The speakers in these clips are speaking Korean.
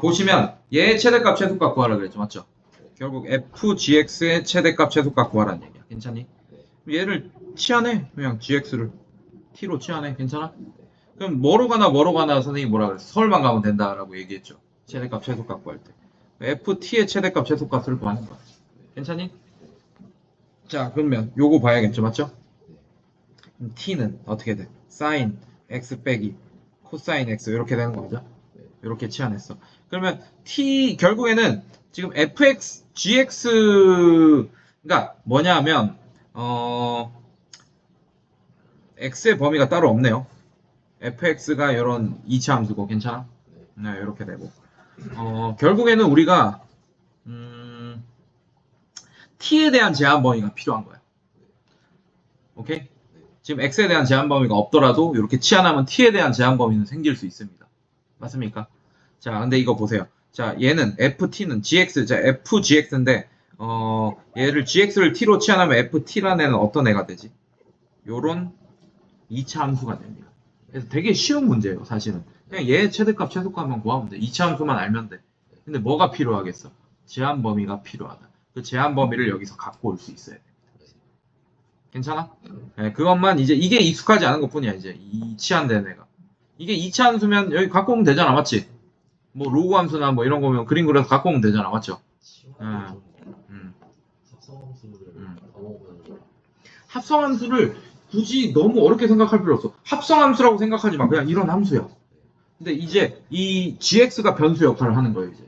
보시면 얘의 최대값 최소값 구하라 그랬죠, 맞죠? 결국 fgx의 최대값 최소값 구하라는 얘기야. 괜찮니? 얘를 치환해. 그냥 gx를 t로 치환해. 괜찮아? 그럼 뭐로 가나 선생님이 뭐라 그랬어? 서울만 가면 된다라고 얘기했죠. 최대값 최소값 구할 때. ft의 최대값 최소값을 구하는 거야. 괜찮니? 자, 그러면 요거 봐야겠죠, 맞죠? 그럼 t는 어떻게 돼? sin x 빼기 코사인 x 이렇게 되는 거죠. 이렇게 치환했어. 그러면 t 결국에는 지금 fx gx가 뭐냐면 x의 범위가 따로 없네요. fx가 이런 이차 함수고 괜찮아? 네, 이렇게 되고 결국에는 우리가 t에 대한 제한 범위가 필요한 거야. 오케이? 지금 x에 대한 제한 범위가 없더라도 이렇게 치환하면 t에 대한 제한 범위는 생길 수 있습니다. 맞습니까? 자, 근데 이거 보세요. 자, 얘는 ft는 gx, 자, fgx인데 얘를 gx를 t로 치환하면 ft라는 애는 어떤 애가 되지? 요런 2차 함수가 됩니다. 그래서 되게 쉬운 문제예요, 사실은. 그냥 얘 최대값, 최소값만 구하면 돼. 2차 함수만 알면 돼. 근데 뭐가 필요하겠어? 제한 범위가 필요하다. 그 제한 범위를 여기서 갖고 올 수 있어야 돼. 괜찮아? 네, 그것만 이제 이게 익숙하지 않은 것 뿐이야, 이제. 이 치환된 애가. 이게 2차 함수면 여기 갖고 오면 되잖아, 맞지? 뭐 로그 함수나 뭐 이런 거면 그림 그려서 갖고 오면 되잖아, 맞죠? 합성함수를 굳이 너무 어렵게 생각할 필요 없어. 합성함수라고 생각하지 마. 그냥 이런 함수야. 근데 이제 이 gx가 변수 역할을 하는 거예요, 이제.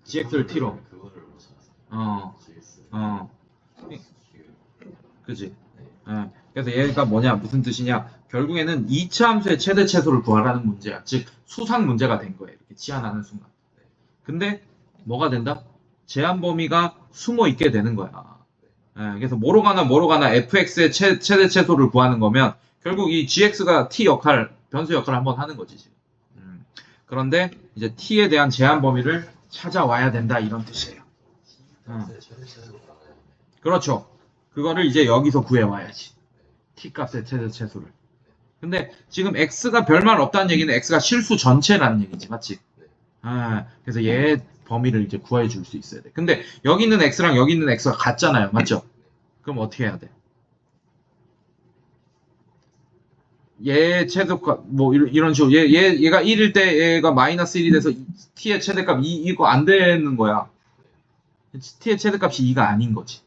gx를 t로. 그지? 그래서 얘가 뭐냐, 무슨 뜻이냐. 결국에는 2차 함수의 최대 최소를 구하라는 문제야. 즉, 수상 문제가 된 거예요. 이렇게 치환하는 순간. 근데 뭐가 된다? 제한 범위가 숨어 있게 되는 거야. 그래서 뭐로 가나 fx의 최대 최소를 구하는 거면 결국 이 gx가 t 역할, 변수 역할을 한번 하는 거지, 지금. 그런데 이제 t에 대한 제한 범위를 찾아와야 된다, 이런 뜻이에요. 그렇죠. 그거를 이제 여기서 구해와야지. t값의 최대 최소를. 근데 지금 x가 별말 없다는 얘기는 x가 실수 전체라는 얘기지, 맞지? 그래서 얘 범위를 이제 구해줄 수 있어야 돼. 근데 여기 있는 x랑 여기 있는 x가 같잖아요, 맞죠? 그럼 어떻게 해야 돼? 얘 최소값 뭐 이런 식으로 얘가 1일 때 얘가 마이너스 1이 돼서 t의 최대값 2 이거 안 되는 거야. t의 최대값이 2가 아닌 거지.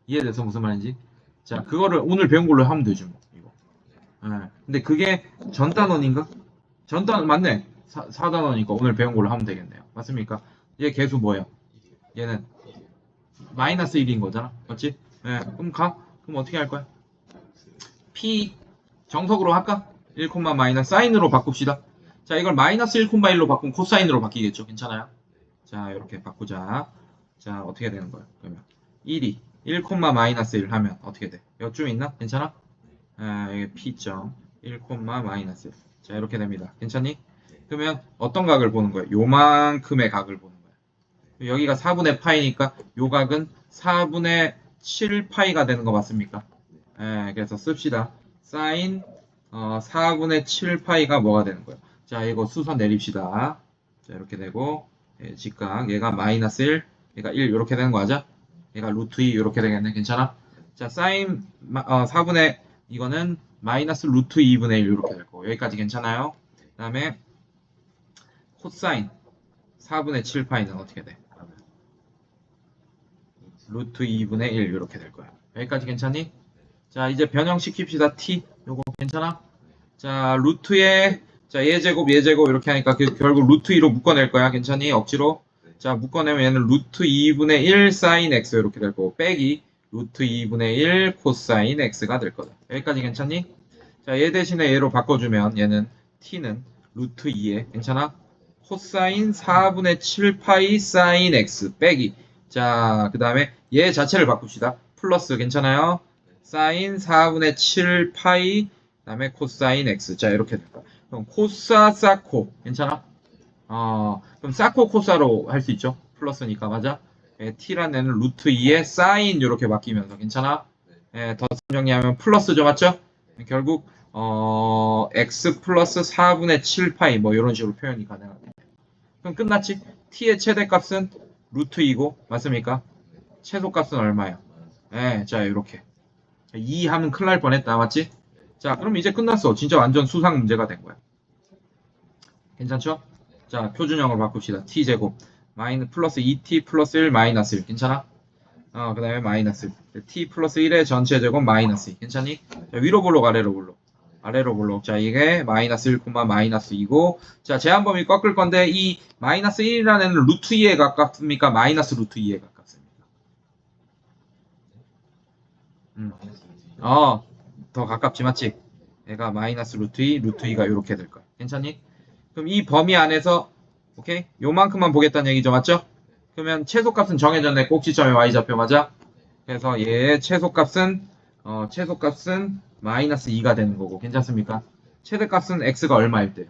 이해돼서 무슨 말인지? 자, 그거를 오늘 배운 걸로 하면 되죠, 뭐, 이거. 근데 그게 전 단원인가? 전 단원 맞네. 4단원이니까 오늘 배운 걸로 하면 되겠네요. 맞습니까? 얘 개수 뭐예요? 얘는 마이너스 1인 거잖아. 맞지? 그럼 가? 그럼 어떻게 할 거야? p 정석으로 할까? 1, 마이너스 사인으로 바꿉시다. 자, 이걸 마이너스 1, 1로 바꾸면 코사인으로 바뀌겠죠? 괜찮아요? 자, 이렇게 바꾸자. 자, 어떻게 되는 거예요? 그러면 1이 1, 마이너스 1 하면 어떻게 돼? 여쯤 있나? 괜찮아? 이게 p.1, 마이너스 1. 자, 이렇게 됩니다. 괜찮니? 그러면 어떤 각을 보는 거예요? 요만큼의 각을 보는 거예요. 여기가 4분의 파이니까 요 각은 4분의 7파이가 되는 거 맞습니까? 그래서 씁시다. 사인 4분의 7파이가 뭐가 되는 거예요? 자, 이거 수선 내립시다. 자, 이렇게 되고 직각 얘가 마이너스 1, 얘가 1 이렇게 되는 거 맞아? 얘가 루트 2 이렇게 되겠네. 괜찮아? 자, 사인 4분의 이거는 마이너스 루트 2분의 1 이렇게 될 거고 여기까지 괜찮아요? 그 다음에 코사인 4분의 7파이는 어떻게 돼? 루트 2분의 1 이렇게 될 거야. 여기까지 괜찮니? 자, 이제 변형시킵시다. t 요거 괜찮아? 자, 루트에 자, 얘제곱 이렇게 하니까 결국 루트 2로 묶어낼 거야. 괜찮니? 억지로. 자, 묶어내면 얘는 루트 2분의 1 사인 x 이렇게 될 거고 빼기 루트 2분의 1 코사인 x가 될 거다. 여기까지 괜찮니? 자, 얘 대신에 얘로 바꿔주면 얘는 t는 루트 2에 괜찮아? 코사인 4분의 7파이 사인 x 빼기 자, 그 다음에 얘 자체를 바꿉시다. 플러스 괜찮아요? 사인 4분의 7파이 그 다음에 코사인 x 자 이렇게 될 거야. 그럼 코사 사코 괜찮아? 그럼 사코 코사로 할 수 있죠? 플러스니까 맞아? t라는 애는 루트 2에 사인 이렇게 바뀌면서 괜찮아? 더 정리하면 플러스죠 맞죠? 결국 x 플러스 4분의 7파이 뭐 이런 식으로 표현이 가능합니다. 그럼 끝났지? t의 최대값은 루트 2고 맞습니까? 최소값은 얼마야? 예, 자 이렇게 2 하면 큰일 날 뻔했다 맞지? 자 그럼 이제 끝났어. 진짜 완전 수상 문제가 된 거야. 괜찮죠? 자 표준형으로 바꿉시다. t제곱 마이너스 플러스 2t 플러스 1 마이너스 1 괜찮아? 그 다음에 마이너스 1 t 플러스 1의 전체 제곱 마이너스 2 괜찮니? 자, 위로 볼록 아래로 볼록 아래로 볼록 자 이게 마이너스 1, 마이너스 2고 자 제한범위 꺾을 건데 이 마이너스 1이라는 애는 루트 2에 가깝습니까? 마이너스 루트 2에 가깝습니까? 더 가깝지 맞지? 얘가 마이너스 루트 2, 루트 2가 이렇게 될 거야. 괜찮니? 그럼 이 범위 안에서 오케이? 요만큼만 보겠다는 얘기죠. 맞죠? 그러면 최소값은 정해졌네. 꼭지점의 y좌표 맞아? 그래서 얘의 최소값은 마이너스 2가 되는 거고 괜찮습니까? 최대값은 x가 얼마일 때요?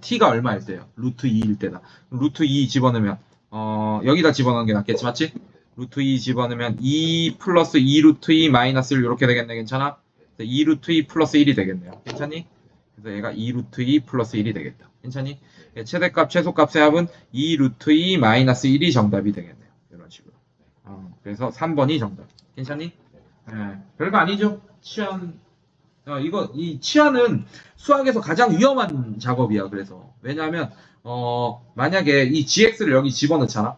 t가 얼마일 때요? 루트 2일 때다. 루트 2 집어넣으면 여기다 집어넣는 게 낫겠지 맞지? 루트 2 집어넣으면 2 플러스 2 루트 2 마이너스 1 이렇게 되겠네. 괜찮아? 2 루트 2 플러스 1이 되겠네요. 괜찮니? 그래서 얘가 2 루트 2 플러스 1이 되겠다. 괜찮니? 최대값 최소값의 합은 2 루트 2 마이너스 1이 정답이 되겠네요. 이런 식으로. 그래서 3번이 정답. 괜찮니? 별거 아니죠? 치안 이 치안은 수학에서 가장 위험한 작업이야. 그래서 왜냐하면 만약에 이 gx를 여기 집어넣잖아.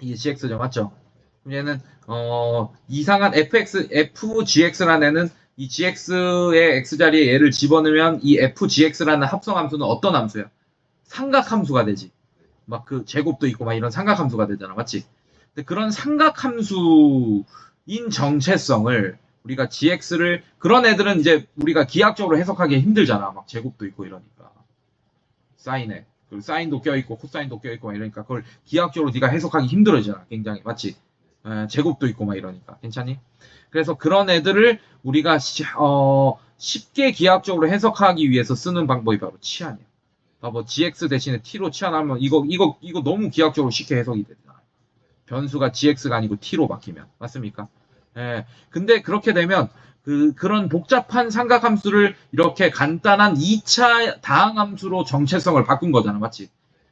이게 gx죠, 맞죠? 그럼 얘는 이상한 fgx라는 애는 이 gx의 x자리에 얘를 집어넣으면 이 fgx라는 합성함수는 어떤 함수야? 삼각함수가 되지. 막 그 제곱도 있고 막 이런 삼각함수가 되잖아, 맞지? 근데 그런 삼각함수인 정체성을 우리가 gx를 그런 애들은 이제 우리가 기하학적으로 해석하기 힘들잖아. 막 제곱도 있고 이러니까 사인에 그 사인도 껴있고 코사인도 껴있고 막 이러니까 그걸 기하학적으로 네가 해석하기 힘들어지잖아. 굉장히 맞지? 제곱도 있고 막 이러니까 괜찮니? 그래서 그런 애들을 우리가 쉽게 기하학적으로 해석하기 위해서 쓰는 방법이 바로 치안이야. 뭐 gx 대신에 t로 치환하면 이거 너무 기하학적으로 쉽게 해석이 되잖아. 변수가 gx가 아니고 t로 바뀌면 맞습니까? 근데 그렇게 되면 그런 복잡한 삼각함수를 이렇게 간단한 2차 다항함수로 정체성을 바꾼 거잖아, 맞지?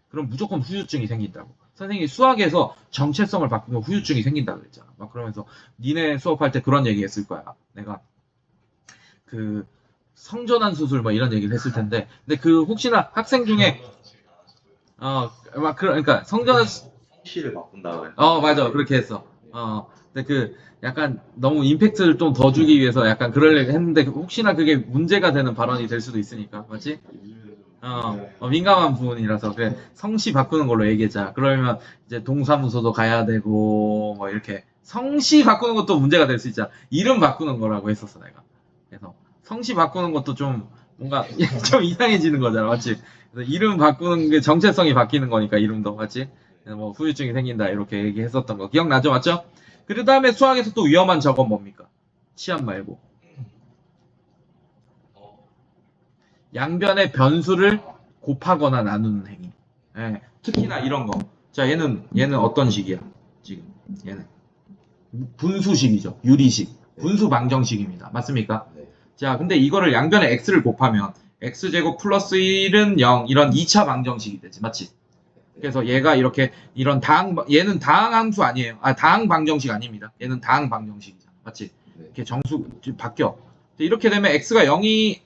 그럼 무조건 후유증이 생긴다고. 선생님이 수학에서 정체성을 바꾸면 후유증이 생긴다 그랬잖아. 막 그러면서 니네 수업할 때 그런 얘기 했을 거야. 내가 그 성전환 수술 뭐 이런 얘기를 했을 텐데, 근데 그 혹시나 학생 중에 막 그러니까 성전환 성씨를 바꾼다. 맞아 그렇게 했어. 근데 그 약간 너무 임팩트를 좀 더 주기 위해서 약간 그러려고 했는데 혹시나 그게 문제가 되는 발언이 될 수도 있으니까 맞지? 민감한 부분이라서 그래 성씨 바꾸는 걸로 얘기하자. 그러면 이제 동사무소도 가야 되고 뭐 이렇게 성씨 바꾸는 것도 문제가 될 수 있잖아. 이름 바꾸는 거라고 했었어 내가. 그래서 성씨 바꾸는 것도 좀 뭔가 좀 이상해지는 거잖아, 맞지? 그래서 이름 바꾸는 게 정체성이 바뀌는 거니까 이름도 맞지? 뭐 후유증이 생긴다 이렇게 얘기했었던 거 기억나죠, 맞죠? 그 다음에 수학에서 또 위험한 저건 뭡니까? 치안 말고 양변의 변수를 곱하거나 나누는 행위. 특히나 이런 거. 자, 얘는 어떤 식이야? 지금 얘는 분수식이죠. 유리식. 분수 방정식입니다. 맞습니까? 자, 근데 이거를 양변에 x를 곱하면 x제곱 플러스 1은 0 이런 2차 방정식이 되지. 맞지? 그래서 얘가 이렇게 얘는 다항 함수 아니에요. 다항 방정식 아닙니다. 얘는 다항 방정식이잖아. 맞지? 이렇게 정수 바뀌어. 이렇게 되면 x가 0이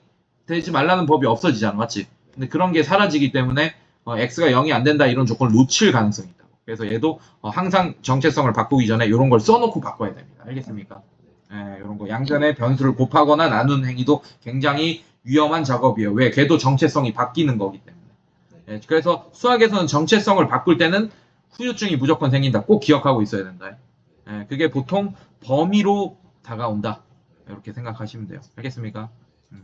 되지 말라는 법이 없어지잖아. 맞지? 근데 그런 게 사라지기 때문에 x가 0이 안 된다 이런 조건을 놓칠 가능성이 있다고. 그래서 얘도 항상 정체성을 바꾸기 전에 이런 걸 써놓고 바꿔야 됩니다. 알겠습니까? 이런 거 양변의 변수를 곱하거나 나누는 행위도 굉장히 위험한 작업이에요. 왜? 걔도 정체성이 바뀌는 거기 때문에. 그래서 수학에서는 정체성을 바꿀 때는 후유증이 무조건 생긴다. 꼭 기억하고 있어야 된다. 그게 보통 범위로 다가온다. 이렇게 생각하시면 돼요. 알겠습니까?